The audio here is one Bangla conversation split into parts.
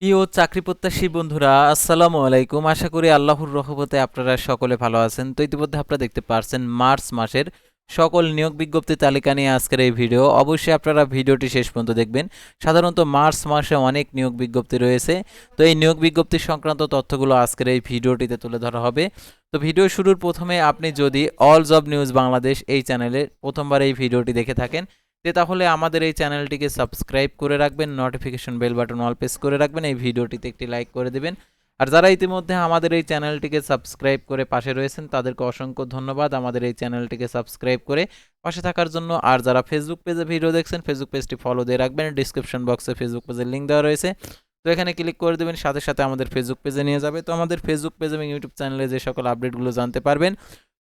প্রিয় চাকরি প্রত্যাশী বন্ধুরা, আসসালামু আলাইকুম। আশা করি আল্লাহর রহমতে আপনারা সকলে ভালো আছেন। তো ইতিমধ্যে আপনারা দেখতে পারছেন মার্চ মাসের সকল নিয়োগ বিজ্ঞপ্তি তালিকা নিয়ে আজকের এই ভিডিও। অবশ্যই আপনারা ভিডিওটি শেষ পর্যন্ত দেখবেন। সাধারণত মার্চ মাসে অনেক নিয়োগ বিজ্ঞপ্তি রয়েছে। তো এই নিয়োগ বিজ্ঞপ্তি সংক্রান্ত তথ্যগুলো আজকের এই ভিডিওটিতে তুলে ধরা হবে। তো ভিডিও শুরুর প্রথমে আপনি যদি অল জব নিউজ বাংলাদেশ এই চ্যানেলে প্রথমবার এই ভিডিওটি দেখে থাকেন, তাহলে আমাদের এই চ্যানেলটিকে সাবস্ক্রাইব করে রাখবেন, notification bell button all press করে রাখবেন, এই ভিডিওটিতে একটি লাইক করে দেবেন। আর যারা ইতিমধ্যে আমাদের এই চ্যানেলটিকে সাবস্ক্রাইব করে পাশে রয়েছেন তাদেরকে অসংখ্য ধন্যবাদ আমাদের এই চ্যানেলটিকে সাবস্ক্রাইব করে পাশে থাকার জন্য। আর যারা ফেসবুক পেজে ভিডিও দেখছেন, ফেসবুক পেজটি ফলো দিয়ে রাখবেন। ডিসক্রিপশন বক্সে ফেসবুক পেজের লিঙ্ক দেওয়া রয়েছে, তো এখানে ক্লিক করে দেবেন, সাথে সাথে আমাদের ফেসবুক পেজে নিয়ে যাবে। তো আমাদের ফেসবুক পেজ এবং ইউটিউব চ্যানেলে যে সকল আপডেটগুলো জানতে পারবেন,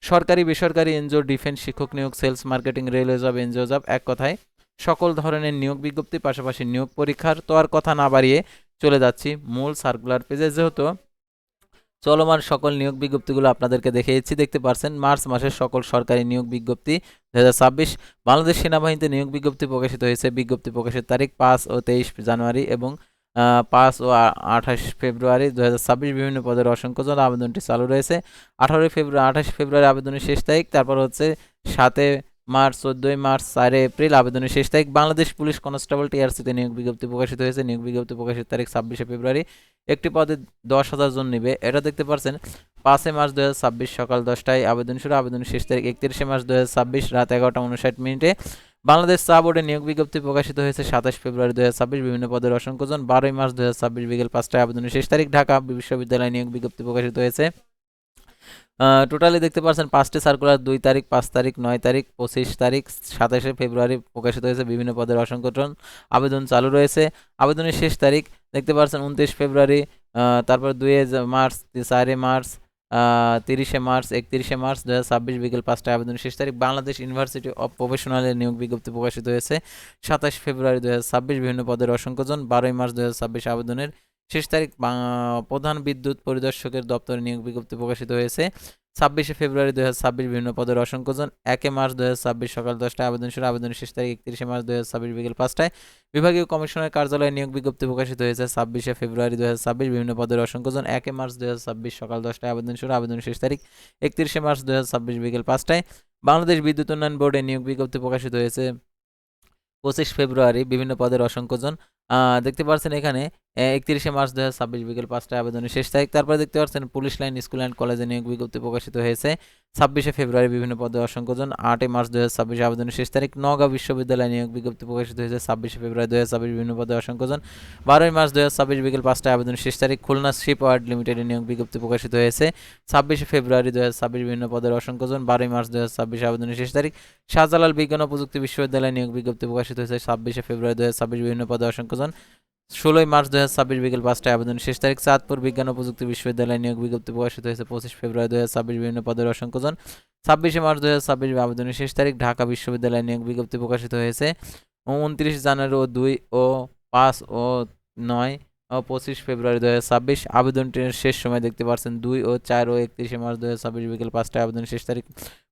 সরকারি বেসরকারি এনজিও, ডিফেন্স, শিক্ষক নিয়োগ, sales, marketing, railway job, NGO job, এক কথায় সকল ধরনের নিয়োগ বিজ্ঞপ্তি, পাশাপাশি নিয়োগ পরীক্ষার। তো আর কথা না বাড়িয়ে চলে যাচ্ছি মূল সার্কুলার পেজে। যেহেতু চলমান সকল নিয়োগ বিজ্ঞপ্তিগুলো আপনাদেরকে দেখিয়েছি, দেখতে পারছেন মার্চ মাসের সকল সরকারি নিয়োগ বিজ্ঞপ্তি 2026। বাংলাদেশ সেনাবাহিনীতে নিয়োগ বিজ্ঞপ্তি প্রকাশিত হয়েছে। বিজ্ঞপ্তি প্রকাশের তারিখ 5 ও 23 জানুয়ারি এবং 5 ও 28 ফেব্রুয়ারি 2026। বিভিন্ন পদের অসংখ্য আবেদনটি চালু রয়েছে। 28 ফেব্রুয়ারি আবেদনের শেষ তারিখ। তারপর হচ্ছে 7 মার্চ, 14 মার্চ, 4 এপ্রিল আবেদনের শেষ তারিখ। বাংলাদেশ পুলিশ কনস্টেবল টিআরসিতে নিয়োগ বিজ্ঞপ্তি প্রকাশিত হয়েছে। নিয়োগ বিজ্ঞপ্তি প্রকাশের তারিখ 26 ফেব্রুয়ারি। একটি পদে 10,000 জন নিবে, এটা দেখতে পাচ্ছেন। 5 মার্চ 2026 সকাল 10টায় আবেদন শুরু। আবেদনের শেষ তারিখ 31 মার্চ 2026 রাত 11টা 59 মিনিটে। বাংলাদেশ চা বোর্ডে নিয়োগ বিজ্ঞপ্তি প্রকাশিত হয়েছে 27 ফেব্রুয়ারি 2026। বিভিন্ন পদের অসংখ্য। 12 মার্চ 2026 বিকেল 5টায় আবেদনের শেষ তারিখ। ঢাকা বিশ্ববিদ্যালয় নিয়োগ বিজ্ঞপ্তি প্রকাশিত হয়েছে। টোটালি দেখতে পাচ্ছেন 5টি সার্কুলার 2 তারিখ, 5 তারিখ, 9 তারিখ, 25 তারিখ, 27 ফেব্রুয়ারি প্রকাশিত হয়েছে। বিভিন্ন পদের অসংখ্য আবেদন চালু রয়েছে। আবেদনের শেষ তারিখ দেখতে পাচ্ছেন 29 ফেব্রুয়ারি, তারপর 2 মার্চ, 4 মার্চ, 30 মার্চ, 31 মার্চ 2026 বিকেল 5টায় আবেদনের শেষ তারিখ। বাংলাদেশ ইউনিভার্সিটি অব প্রফেশনালের নিয়োগ বিজ্ঞপ্তি প্রকাশিত হয়েছে 27 ফেব্রুয়ারি 2026। বিভিন্ন পদের অসংখ্য। 12 মার্চ 2026 আবেদনের শেষ তারিখ। প্রধান বিদ্যুৎ পরিদর্শকের দপ্তরে নিয়োগ বিজ্ঞপ্তি প্রকাশিত হয়েছে 26 ফেব্রুয়ারি 2026। বিভিন্ন পদের অসংখ্য। 1 মার্চ 2026 সকাল 10টায় আবেদন শুরু। আবেদনের শেষ তারিখ 31 মার্চ 2026 বিকেল 5টায়। বিভাগীয় কমিশনার কার্যালয়ে নিয়োগ বিজ্ঞপ্তি প্রকাশিত হয়েছে 26 ফেব্রুয়ারি 2026। বিভিন্ন পদের অসংখ্য। 1 মার্চ 2026 সকাল 10টায় আবেদন শুরু। আবেদনের শেষ তারিখ 31 মার্চ 2026 বিকেল 5টায়। বাংলাদেশ বিদ্যুৎ উন্নয়ন বোর্ডে নিয়োগ বিজ্ঞপ্তি প্রকাশিত হয়েছে 25 ফেব্রুয়ারি। বিভিন্ন পদের অসংখ্য। দেখতে পাচ্ছেন এখানে 31 মার্চ 2026 বিকেল 5টায় আবেদনের শেষ তারিখ। তারপরে দেখতে পাচ্ছেন পুলিশ লাইন স্কুল অ্যান্ড কলেজে নিয়োগ বিজ্ঞপ্তি প্রকাশিত হয়েছে 26 ফেব্রুয়ারি। বিভিন্ন পদে অসংখ্য। 8 মার্চ 2026 আবেদনের শেষ তারিখ। নওগাঁ বিশ্ববিদ্যালয়ে নিয়োগ বিজ্ঞপ্তি প্রকাশিত হয়েছে 26 ফেব্রুয়ারি 2026। বিভিন্ন পদে অসংখ্য। 12 মার্চ 2026 বিকেল 5টায় আবেদনের শেষ তারিখ। খুলনা শিপ ওয়ার্ড লিমিটেডে নিয়োগ বিজ্ঞপ্তি প্রকাশিত হয়েছে 26 ফেব্রুয়ারি 2026। বিভিন্ন পদের অসংখ্য। 12 মার্চ 2026 আবেদনের শেষ তারিখ। শাহজালাল বিজ্ঞান ও প্রযুক্তি বিশ্ববিদ্যালয়ে নিয়োগ বিজ্ঞপ্তি প্রকাশিত হয়েছে 26 ফেব্রুয়ারি 2026। বিভিন্ন পদে অসংখ্য। 16 মার্চ 2026 বিকেল 5টায় আবেদন শেষ তারিখ। চাঁদপুর বিজ্ঞান ও প্রযুক্তি বিশ্ববিদ্যালয়ে নিয়োগ বিজ্ঞপ্তি প্রকাশিত হয়েছে 25 ফেব্রুয়ারি 2026। বিভিন্ন পদের অসংখ্য। 26 মার্চ 2026 আবেদনের শেষ তারিখ। ঢাকা বিশ্ববিদ্যালয়ে নিয়োগ বিজ্ঞপ্তি প্রকাশিত হয়েছে 29 জানুয়ারি ও 2 ও 5 ও 9 ও 25 ফেব্রুয়ারি 2026। আবেদনটির শেষ সময় দেখতে পাচ্ছেন 2 ও 4 ও 31 মার্চ 2026 বিকেল 5টায় আবেদনের শেষ তারিখ।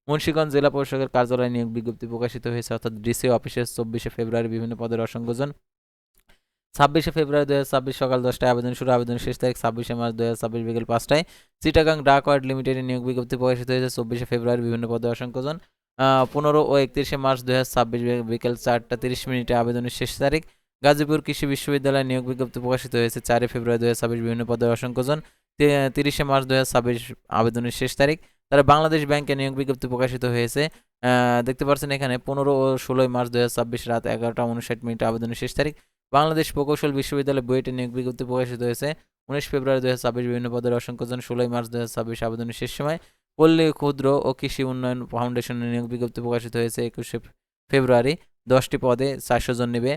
মুন্সিগঞ্জ জেলা প্রশাসকের কার্যালয়ে নিয়োগ বিজ্ঞপ্তি প্রকাশিত হয়েছে, অর্থাৎ ডিসি অফিসে 24 ফেব্রুয়ারি। বিভিন্ন পদের অসংখ্য। 26 ফেব্রুয়ারি 2026 সকাল 10টায় আবেদন শুরু। আবেদনের শেষ তারিখ 26 মার্চ 2026 বিকেল 5টায়। চিটাগাং ডাক ওয়ার্ড লিমিটেডের নিয়োগ বিজ্ঞপ্তি প্রকাশিত হয়েছে 24 ফেব্রুয়ারি। বিভিন্ন পদে অসংখ্য। 15 ও 31 মার্চ 2026 বিকেল 4টা 30 মিনিটে আবেদনের শেষ তারিখ। গাজীপুর কৃষি বিশ্ববিদ্যালয়ে নিয়োগ বিজ্ঞপ্তি প্রকাশিত হয়েছে 4 ফেব্রুয়ারি 2026। বিভিন্ন পদে অসংখ্য। 30 মার্চ 2026 আবেদনের শেষ তারিখ। তারা বাংলাদেশ ব্যাংকে নিয়োগ বিজ্ঞপ্তি প্রকাশিত হয়েছে, দেখতে পাচ্ছেন এখানে 15 ও 16 মার্চ 2026 রাত 11টা 59 মিনিটে আবেদনের শেষ তারিখ। বাংলাদেশ প্রকৌশল বিশ্ববিদ্যালয় বুয়েটে নিয়োগ বিজ্ঞপ্তি প্রকাশিত হয়েছে 19 ফেব্রুয়ারি 2026। বিভিন্ন পদের অসংখ্য। 16 মার্চ 2026 আবেদনের শেষ সময়। পল্লী ক্ষুদ্র ও কৃষি উন্নয়ন ফাউন্ডেশনের নিয়োগ বিজ্ঞপ্তি প্রকাশিত হয়েছে 21 ফেব্রুয়ারি। 10টি পদে 400 জন নেবে,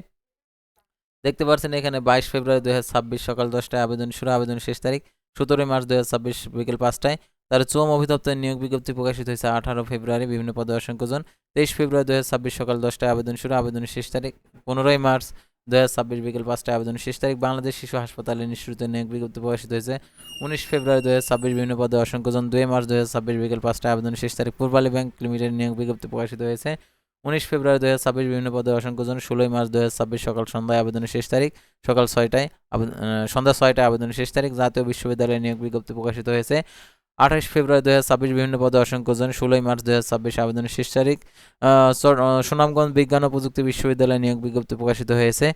দেখতে পাচ্ছেন এখানে 22 ফেব্রুয়ারি 2026 সকাল 10টায় আবেদন শুরু। আবেদনের শেষ তারিখ 17 মার্চ 2026 বিকেল 5টায়। তার শ্রম অধিদপ্তরের নিয়োগ বিজ্ঞপ্তি প্রকাশিত হয়েছে 18 ফেব্রুয়ারি। বিভিন্ন পদে অসংখ্য। 23 ফেব্রুয়ারি 2026 সকাল 10টায় আবেদন শুরু। আবেদনের শেষ তারিখ 15 মার্চ 2026 বিকেল 5টায় আবেদনের শেষ তারিখ। বাংলাদেশ শিশু হাসপাতালে নিঃশুল্ক নিয়োগ বিজ্ঞপ্তি প্রকাশিত হয়েছে 19 ফেব্রুয়ারি 2026। বিভিন্ন পদে অসংখ্য। 2 মার্চ 2026 বিকেল 5টায় আবেদনের শেষ তারিখ। পূর্বালী ব্যাংক লিমিটেড নিয়োগ বিজ্ঞপ্তি প্রকাশিত হয়েছে 19 ফেব্রুয়ারি 2026 বিভিন্ন পদে অসংখ্যজন। 16 মার্চ 2026 সকাল সন্ধ্যায় আবেদনের শেষ তারিখ, সকাল 6টায় সন্ধ্যা 6টায় আবেদনের শেষ তারিখ। জাতীয় বিশ্ববিদ্যালয়ে নিয়োগ বিজ্ঞপ্তি প্রকাশিত হয়েছে 28 ফেব্রুয়ারি 2026 বিভিন্ন পদে অসংখ্যজন। 16 মার্চ 2026 আবেদনের শেষ তারিখ। সুনামগঞ্জ বিজ্ঞান ও প্রযুক্তি বিশ্ববিদ্যালয়ে নিয়োগ বিজ্ঞপ্তি প্রকাশিত হয়েছে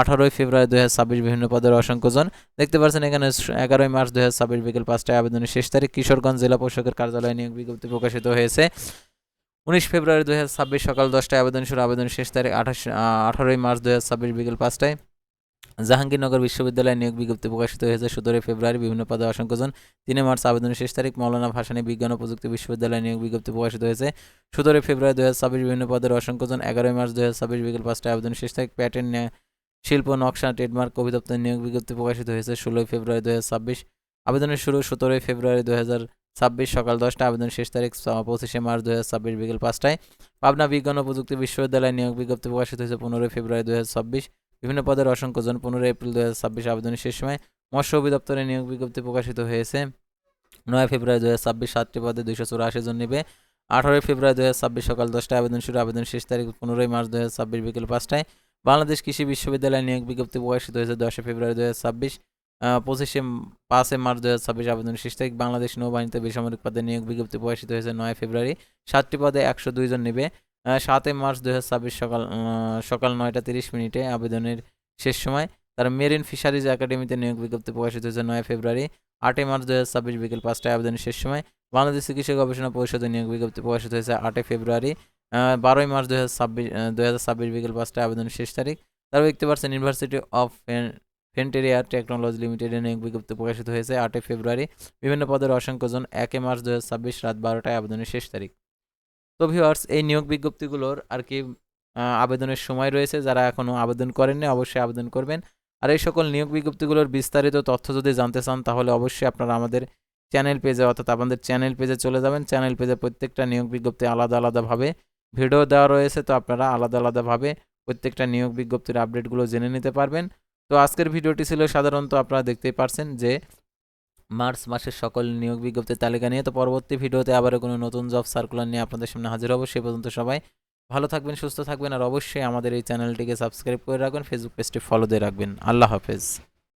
18 ফেব্রুয়ারি 2026 বিভিন্ন পদের অসংখ্যজন। দেখতে পাচ্ছেন এখানে 11 মার্চ 2026 বিকেল 5টায় আবেদনের শেষ তারিখ। কিশোরগঞ্জ জেলা প্রশাসকের কার্যালয়ে নিয়োগ বিজ্ঞপ্তি প্রকাশিত হয়েছে 19 ফেব্রুয়ারি 2026 সকাল 10টায় আবেদন শুরু, আবেদনের শেষ তারিখ 18 মার্চ 2026 বিকেল 5টায়। জাহাঙ্গীরনগর বিশ্ববিদ্যালয়ে নিয়োগ বিজ্ঞপ্তি প্রকাশিত হয়েছে 17 ফেব্রুয়ারি বিভিন্ন পদে অসংখ্যজন। 3 মার্চ আবেদনের শেষ তারিখ। মৌলানা ভাসানী বিজ্ঞান ও প্রযুক্তি বিশ্ববিদ্যালয়ে নিয়োগ বিজ্ঞপ্তি প্রকাশিত হয়েছে 17 ফেব্রুয়ারি 2026 বিভিন্ন পদের অসংখ্যজন। 11 মার্চ 2026 বিকেল 5টায় আবেদনের শেষ তারিখ। প্যাটেন্ট শিল্প নকশা ট্রেডমার্ক অধিদপ্তর নিয়োগ বিজ্ঞপ্তি প্রকাশিত হয়েছে 16 ফেব্রুয়ারি 2026 আবেদনের শুরু 17 ফেব্রুয়ারি 2026 সকাল 10টা, আবেদন শেষ তারিখ 25 মার্চ 2026 বিকেল 5টায়। পাবনা বিজ্ঞান ও প্রযুক্তি বিশ্ববিদ্যালয়ে নিয়োগ বিজ্ঞপ্তি প্রকাশিত হয়েছে 15 ফেব্রুয়ারি 2026 বিভিন্ন পদের অসংখ্যজন। 15 এপ্রিল 2026 আবেদনের শেষ সময়। মৎস্য অধিদপ্তরে নিয়োগ বিজ্ঞপ্তি প্রকাশিত হয়েছে 9 ফেব্রুয়ারি 2026 7টি পদে 284 জন নেবে। 18 ফেব্রুয়ারি 2026 সকাল 10টায় আবেদন শুরু, আবেদন শেষ তারিখ 15 মার্চ 2026 বিকেল 5টায়। বাংলাদেশ কৃষি বিশ্ববিদ্যালয়ে নিয়োগ বিজ্ঞপ্তি প্রকাশিত হয়েছে 10 ফেব্রুয়ারি 2026 5 মার্চ 2026 আবেদনের শেষ তারিখ। বাংলাদেশ নৌবাহিনীতে বেসামরিক পদে নিয়োগ বিজ্ঞপ্তি প্রকাশিত হয়েছে 9 ফেব্রুয়ারি 7টি পদে 102 জন নেবে। 7 মার্চ 2026 সকাল 9টা 30 মিনিটে আবেদনের শেষ সময়। তার মেরিন ফিশারিজ একাডেমিতে নিয়োগ বিজ্ঞপ্তি প্রকাশিত হয়েছে 9 ফেব্রুয়ারি। 8 মার্চ 2026 বিকেল 5টায় আবেদনের শেষ সময়। বাংলাদেশ চিকিৎসা গবেষণা পরিষদের নিয়োগ বিজ্ঞপ্তি প্রকাশিত হয়েছে 8 ফেব্রুয়ারি। 12 মার্চ 2026 বিকেল 5টায় আবেদনের শেষ তারিখ। তারপর দেখতে পাচ্ছেন ইউনিভার্সিটি অফ ফেন্টেরিয়া টেকনোলজি লিমিটেডের নিয়োগ বিজ্ঞপ্তি প্রকাশিত হয়েছে 8 ফেব্রুয়ারি বিভিন্ন পদের অসংখ্যজন। 1 মার্চ 2026 রাত 12টায় আবেদনের শেষ তারিখ। তো ভিউয়ার্স, এই নিয়োগ বিজ্ঞপ্তিগুলোর আর কি আবেদনের সময় রয়েছে। যারা এখনও আবেদন করেননি অবশ্যই আবেদন করবেন। আর এই সকল নিয়োগ বিজ্ঞপ্তিগুলোর বিস্তারিত তথ্য যদি জানতে চান তাহলে অবশ্যই আপনারা আমাদের চ্যানেল পেজে অর্থাৎ আমাদের চ্যানেল পেজে চলে যাবেন। চ্যানেল পেজে প্রত্যেকটা নিয়োগ বিজ্ঞপ্তি আলাদা আলাদাভাবে ভিডিও দেওয়া রয়েছে, তো আপনারা আলাদা আলাদাভাবে প্রত্যেকটা নিয়োগ বিজ্ঞপ্তির আপডেটগুলো জেনে নিতে পারবেন। তো আজকের ভিডিওটি ছিল সাধারণত আপনারা দেখতেই পারছেন যে মার্চ মাসের সকল নিয়োগ বিজ্ঞপ্তির তালিকা নিয়ে। তো পরবর্তী ভিডিওতে আবার কোনো নতুন জব সার্কুলার নিয়ে আপনাদের সামনে হাজির হব। সে পর্যন্ত সবাই ভালো থাকবেন, সুস্থ থাকবেন, আর অবশ্যই আমাদের এই চ্যানেলটিকে সাবস্ক্রাইব করে রাখবেন, ফেসবুক পেজটি ফলো দিয়ে রাখবেন। আল্লাহ হাফেজ।